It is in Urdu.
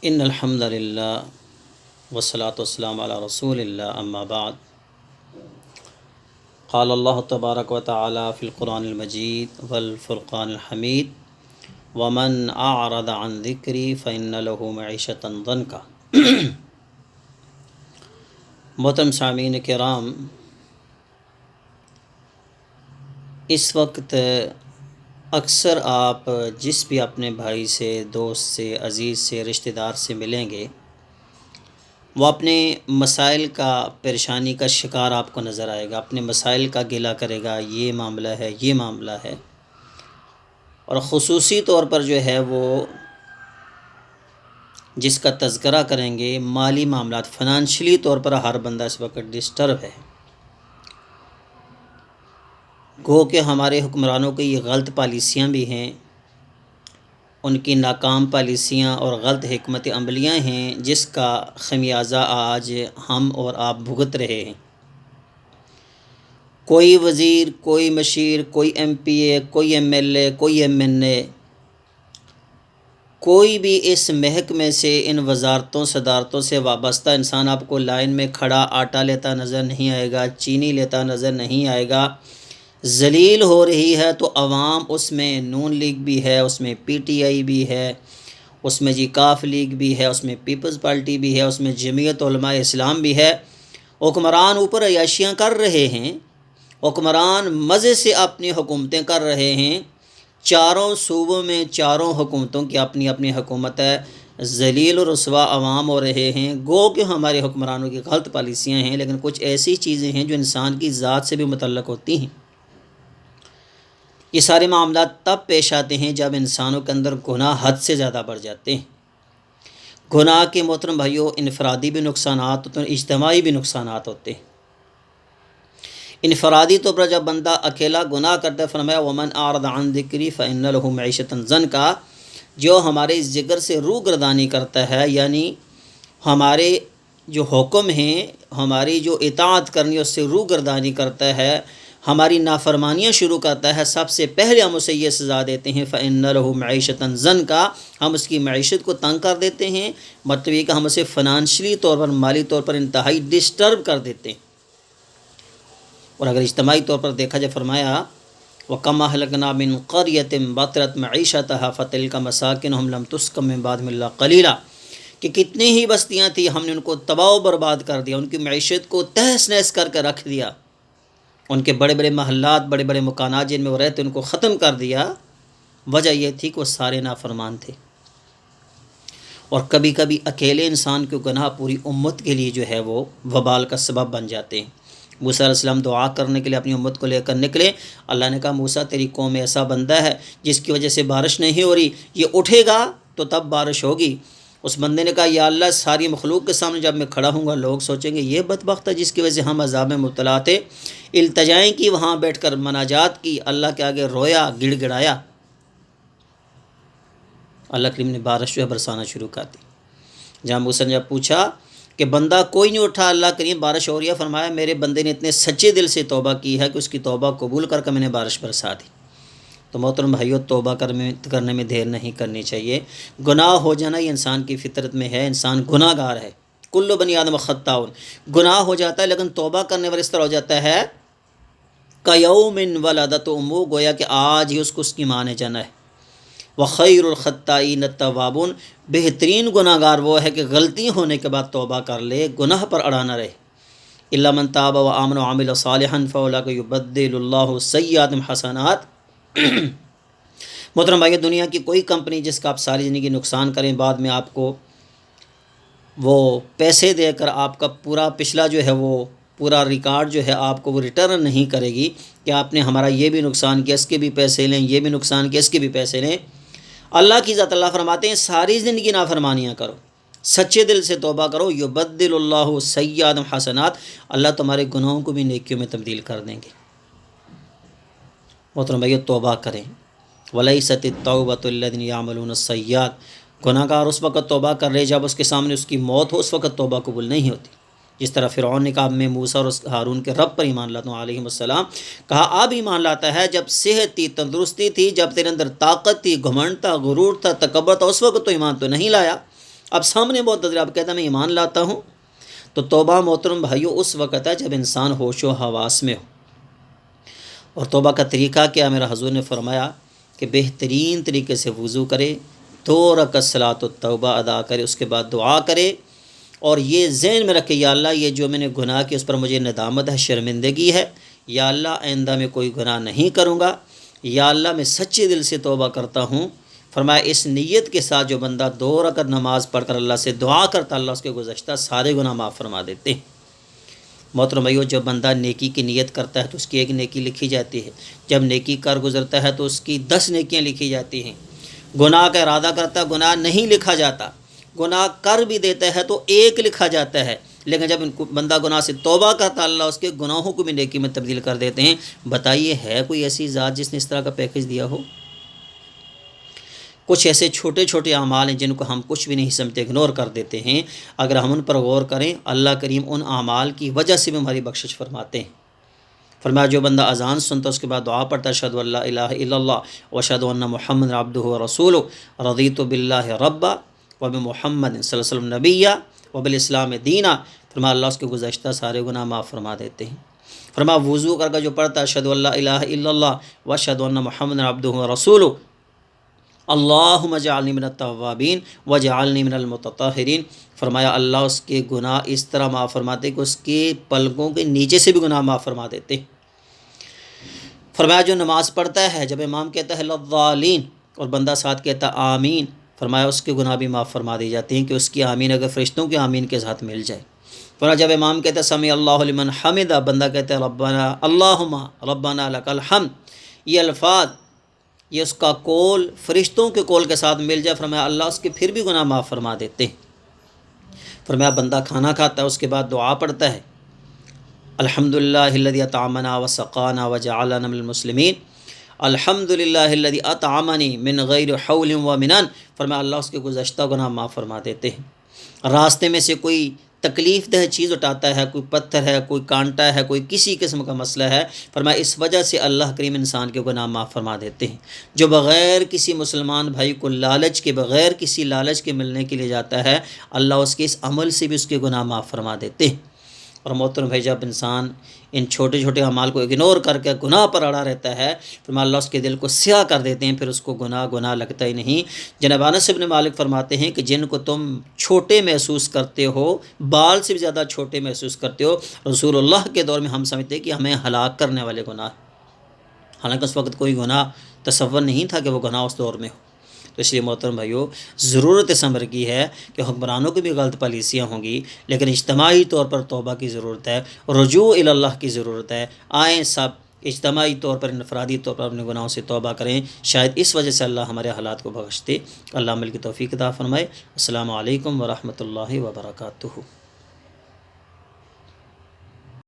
ان الحمد للہ والصلاة والسلام علی رسول اللہ اما بعد قال اللہ تبارک و تعالی فی القرآن المجید والفرقان الحمید ومن اعرض عن ذکری فإن له معیشة ضنکا۔ محترم سامعین کرام، اس وقت اکثر آپ جس بھی اپنے بھائی سے، دوست سے، عزیز سے، رشتہ دار سے ملیں گے، وہ اپنے مسائل کا، پریشانی کا شکار آپ کو نظر آئے گا، اپنے مسائل کا گلہ کرے گا، یہ معاملہ ہے، یہ معاملہ ہے۔ اور خصوصی طور پر جو ہے وہ جس کا تذکرہ کریں گے، مالی معاملات، فنانشلی طور پر ہر بندہ اس وقت ڈسٹرب ہے۔ گو کہ ہمارے حکمرانوں کی یہ غلط پالیسیاں بھی ہیں، ان کی ناکام پالیسیاں اور غلط حکمت عملیاں ہیں، جس کا خمیازہ آج ہم اور آپ بھگت رہے ہیں۔ کوئی وزیر، کوئی مشیر، کوئی ایم پی اے، کوئی ایم ایل اے، کوئی ایم این اے، کوئی بھی اس محکمے سے، ان وزارتوں صدارتوں سے وابستہ انسان آپ کو لائن میں کھڑا آٹا لیتا نظر نہیں آئے گا، چینی لیتا نظر نہیں آئے گا۔ ذلیل ہو رہی ہے تو عوام، اس میں نون لیگ بھی ہے، اس میں پی ٹی آئی بھی ہے، اس میں کاف لیگ بھی ہے، اس میں پیپلز پارٹی بھی ہے، اس میں جمعیت علماء اسلام بھی ہے۔ حکمران اوپر عیاشیاں کر رہے ہیں، حکمران مزے سے اپنی حکومتیں کر رہے ہیں۔ چاروں صوبوں میں چاروں حکومتوں کی اپنی اپنی حکومت ہے، ذلیل و رسوا عوام ہو رہے ہیں۔ گو کہ ہمارے حکمرانوں کی غلط پالیسیاں ہیں، لیکن کچھ ایسی چیزیں ہیں جو انسان کی ذات سے بھی متعلق ہوتی ہیں۔ یہ سارے معاملات تب پیش آتے ہیں جب انسانوں کے اندر گناہ حد سے زیادہ بڑھ جاتے ہیں۔ گناہ کے محترم بھائیوں، انفرادی بھی نقصانات ہوتے ہیں، اجتماعی بھی نقصانات ہوتے ہیں۔ انفرادی طور پر جب بندہ اکیلا گناہ کرتا ہے، فرمایا ومن اعرض عن ذکری فإن له معیشة ضنکا، جو ہمارے ذکر سے روگردانی کرتا ہے، یعنی ہمارے جو حکم ہیں، ہماری جو اطاعت کرنی اس سے روگردانی کرتا ہے، ہماری نافرمانیاں شروع کرتا ہے، سب سے پہلے ہم اسے یہ سزا دیتے ہیں فإن له معیشة ضنکا، ہم اس کی معیشت کو تنگ کر دیتے ہیں، مطلب یہ کہ ہم اسے فنانشلی طور پر، مالی طور پر انتہائی ڈسٹرب کر دیتے ہیں۔ اور اگر اجتماعی طور پر دیکھا جائے، فرمایا وَكَمْ أَهْلَكْنَا مِنْ قَرْيَةٍ بَطِرَتْ مَعِيشَتَهَا فَتِلْكَ مَسَاكِنُهُمْ لَمْ تُسْكَنْ مِنْ بَعْدِهِمْ إِلَّا قَلِيلًا، کہ کتنی ہی بستیاں تھیں، ہم نے ان کو تباہ و برباد کر دیا، ان کی معیشت کو تہس نہس کر کے رکھ دیا، ان کے بڑے بڑے محلات، بڑے بڑے مکانات جن میں وہ رہتے ان کو ختم کر دیا۔ وجہ یہ تھی کہ وہ سارے نافرمان تھے۔ اور کبھی کبھی اکیلے انسان کے گناہ پوری امت کے لیے جو ہے وہ وبال کا سبب بن جاتے ہیں۔ موسیٰ علیہ السلام دعا کرنے کے لیے اپنی امت کو لے کر نکلے، اللہ نے کہا موسیٰ تیری قوم میں ایسا بندہ ہے جس کی وجہ سے بارش نہیں ہو رہی، یہ اٹھے گا تو تب بارش ہوگی۔ اس بندے نے کہا یا اللہ، ساری مخلوق کے سامنے جب میں کھڑا ہوں گا لوگ سوچیں گے یہ بدبخت ہے جس کی وجہ سے ہم عذاب میں مبتلا تھے۔ التجائیں کی، وہاں بیٹھ کر مناجات کی، اللہ کے آگے رویا، گڑ گڑایا، اللہ کریم نے بارش جو ہے برسانا شروع کر دی۔ جہاں موسیٰ نے جب پوچھا کہ بندہ کوئی نہیں اٹھا، اللہ کریم بارش ہو رہی ہے، فرمایا میرے بندے نے اتنے سچے دل سے توبہ کی ہے کہ اس کی توبہ قبول کر کے میں نے بارش برسا دی۔ تو محترم بھائیو، توبہ کرنے میں دیر نہیں کرنی چاہیے۔ گناہ ہو جانا یہ انسان کی فطرت میں ہے، انسان گناہ گار ہے، کل بنی آدم خطاؤن، گناہ ہو جاتا ہے، لیکن توبہ کرنے پر اس طرح ہو جاتا ہے کیوم ولدتہ امہ، گویا کہ آج ہی اس کو اس کی ماں نے جانا ہے۔ وخیر الخطائین التوابون، بہترین گناہ گار وہ ہے کہ غلطی ہونے کے بعد توبہ کر لے، گناہ پر اڑا نہ رہے۔ الا من تاب وآمن وعمل صالحا فاولئک یبدل اللہ سیئاتہم حسنات۔ محترم بھائی، دنیا کی کوئی کمپنی جس کا آپ ساری زندگی نقصان کریں، بعد میں آپ کو وہ پیسے دے کر آپ کا پورا پچھلا جو ہے وہ پورا ریکارڈ جو ہے آپ کو وہ ریٹرن نہیں کرے گی کہ آپ نے ہمارا یہ بھی نقصان کیا، اس کے بھی پیسے لیں، یہ بھی نقصان کیا، اس کے بھی پیسے لیں۔ اللہ کی ذات، اللہ فرماتے ہیں ساری زندگی نافرمانیاں کرو، سچے دل سے توبہ کرو، یبدل اللہ سیئاتہم حسنات، اللہ تمہارے گناہوں کو بھی نیکیوں میں تبدیل کر دیں گے۔ محترم بھائیو، توبہ کریں۔ وَلَيْسَتِ التَّوْبَةُ الَّذِينَ يَعْمَلُونَ السَّيِّئَاتِ، گناہ گار اس وقت توبہ کر رہے جب اس کے سامنے اس کی موت ہو، اس وقت توبہ قبول نہیں ہوتی۔ جس طرح فرعون نے کہا میں موسیٰ اور ہارون کے رب پر ایمان لاتا ہوں علیہم السلام، کہا اب ایمان لاتا ہے جب صحت تھی، تندرستی تھی، جب تیرے اندر طاقت تھی، گھمنڈ تھا، غرور تھا، تکبر تھا، اس وقت تو ایمان تو نہیں لایا۔ اب سامنے بہت نظر اب کہتا ہے میں ایمان لاتا ہوں، تو توبہ محترم بھائیو اس وقت ہے جب انسان ہوش و حواس میں ہو۔ اور توبہ کا طریقہ کیا؟ میرا حضور نے فرمایا کہ بہترین طریقے سے وضو کرے، 2 رکعت صلاۃ التوبہ ادا کرے، اس کے بعد دعا کرے، اور یہ ذہن میں رکھے یا اللہ یہ جو میں نے گناہ کی اس پر مجھے ندامت ہے، شرمندگی ہے، یا اللہ آئندہ میں کوئی گناہ نہیں کروں گا، یا اللہ میں سچے دل سے توبہ کرتا ہوں۔ فرمایا اس نیت کے ساتھ جو بندہ 2 رکعت نماز پڑھ کر اللہ سے دعا کرتا، اللہ اس کے گزشتہ سارے گناہ معاف فرما دیتے ہیں۔ محترم بھائیو، جب بندہ نیکی کی نیت کرتا ہے تو اس کی ایک نیکی لکھی جاتی ہے، جب نیکی کر گزرتا ہے تو اس کی 10 نیکیاں لکھی جاتی ہیں۔ گناہ کا ارادہ کرتا ہے، گناہ نہیں لکھا جاتا، گناہ کر بھی دیتا ہے تو 1 لکھا جاتا ہے، لیکن جب بندہ گناہ سے توبہ کرتا اللہ اس کے گناہوں کو بھی نیکی میں تبدیل کر دیتے ہیں۔ بتائیے ہے کوئی ایسی ذات جس نے اس طرح کا پیکج دیا ہو؟ کچھ ایسے چھوٹے چھوٹے اعمال ہیں جن کو ہم کچھ بھی نہیں سمجھتے، اگنور کر دیتے ہیں، اگر ہم ان پر غور کریں اللہ کریم ان اعمال کی وجہ سے بھی ہماری بخشش فرماتے ہیں۔ فرمایا جو بندہ اذان سنتا اس کے بعد دعا پڑھتا ہے اشہد ان لا الہ الا اللہ واشہد ان محمد عبدہ ورسولہ رضیت باللہ ربا وبمحمد صلی اللہ علیہ وسلم نبیا وبالاسلام دینا، فرمایا اللہ اس کے گزشتہ سارے گناہ معاف فرما دیتے ہیں۔ فرمایا وضو کر کے جو پڑھتا ہے اشہد ان لا الہ الا اللہ واشہد ان محمد عبدہ ورسولہ اللہم اجعلنی من التوابین وجعلنی من المتطہرین، فرمایا اللہ اس کے گناہ اس طرح معاف فرماتے کہ اس کے پلکوں کے نیچے سے بھی گناہ معاف فرما دیتے۔ فرمایا جو نماز پڑھتا ہے جب امام کہتا ہے للضالین اور بندہ ساتھ کہتا آمین، فرمایا اس کے گناہ بھی معاف فرما دی جاتے ہیں کہ اس کی آمین اگر فرشتوں کی آمین کے ساتھ مل جائے۔ فرمایا جب امام کہتا ہے سمیع اللہ لمن حمدہ، بندہ کہتا ہے ربنا اللہم ربنا لک الحمد، یہ الفاظ یہ اس کا قول فرشتوں کے قول کے ساتھ مل جائے، فرمایا اللہ اس کے پھر بھی گناہ معاف فرما دیتے ہیں۔ فرمایا بندہ کھانا کھاتا ہے اس کے بعد دعا پڑھتا ہے الحمد للہ الذی اطعمنا وسقانا وجعلنا من المسلمین، الحمد للہ الذی اطعمنی من غیر حول ومنن، فرمایا اللہ اس کے گزشتہ گناہ معاف فرما دیتے ہیں۔ راستے میں سے کوئی تکلیف دہ چیز اٹھاتا ہے، کوئی پتھر ہے، کوئی کانٹا ہے، کوئی کسی قسم کا مسئلہ ہے، فرمایا اس وجہ سے اللہ کریم انسان کے گناہ معاف فرما دیتے ہیں۔ جو بغیر کسی مسلمان بھائی کو لالچ کے، بغیر کسی لالچ کے ملنے کے لیے جاتا ہے، اللہ اس کے اس عمل سے بھی اس کے گناہ معاف فرما دیتے ہیں۔ اور محترم بھائی جب انسان ان چھوٹے چھوٹے اعمال کو اگنور کر کے گناہ پر اڑا رہتا ہے، فرمایا اللہ اس کے دل کو سیاہ کر دیتے ہیں، پھر اس کو گناہ لگتا ہی نہیں۔ جناب انس بن مالک فرماتے ہیں کہ جن کو تم چھوٹے محسوس کرتے ہو، بال سے بھی زیادہ چھوٹے محسوس کرتے ہو، رسول اللہ کے دور میں ہم سمجھتے کہ ہمیں ہلاک کرنے والے گناہ، حالانکہ اس وقت کوئی گناہ تصور نہیں تھا کہ وہ گناہ اس دور میں ہو۔ تو اس لیے محترم بھائیو ضرورت صبر کی ہے کہ حکمرانوں کی بھی غلط پالیسیاں ہوں گی، لیکن اجتماعی طور پر توبہ کی ضرورت ہے، رجوع الی اللہ کی ضرورت ہے۔ آئیں سب اجتماعی طور پر، انفرادی طور پر اپنے گناہوں سے توبہ کریں، شاید اس وجہ سے اللہ ہمارے حالات کو بخش دے۔ اللہ عمل کی توفیق عطا فرمائے۔ السلام علیکم ورحمۃ اللہ وبرکاتہ۔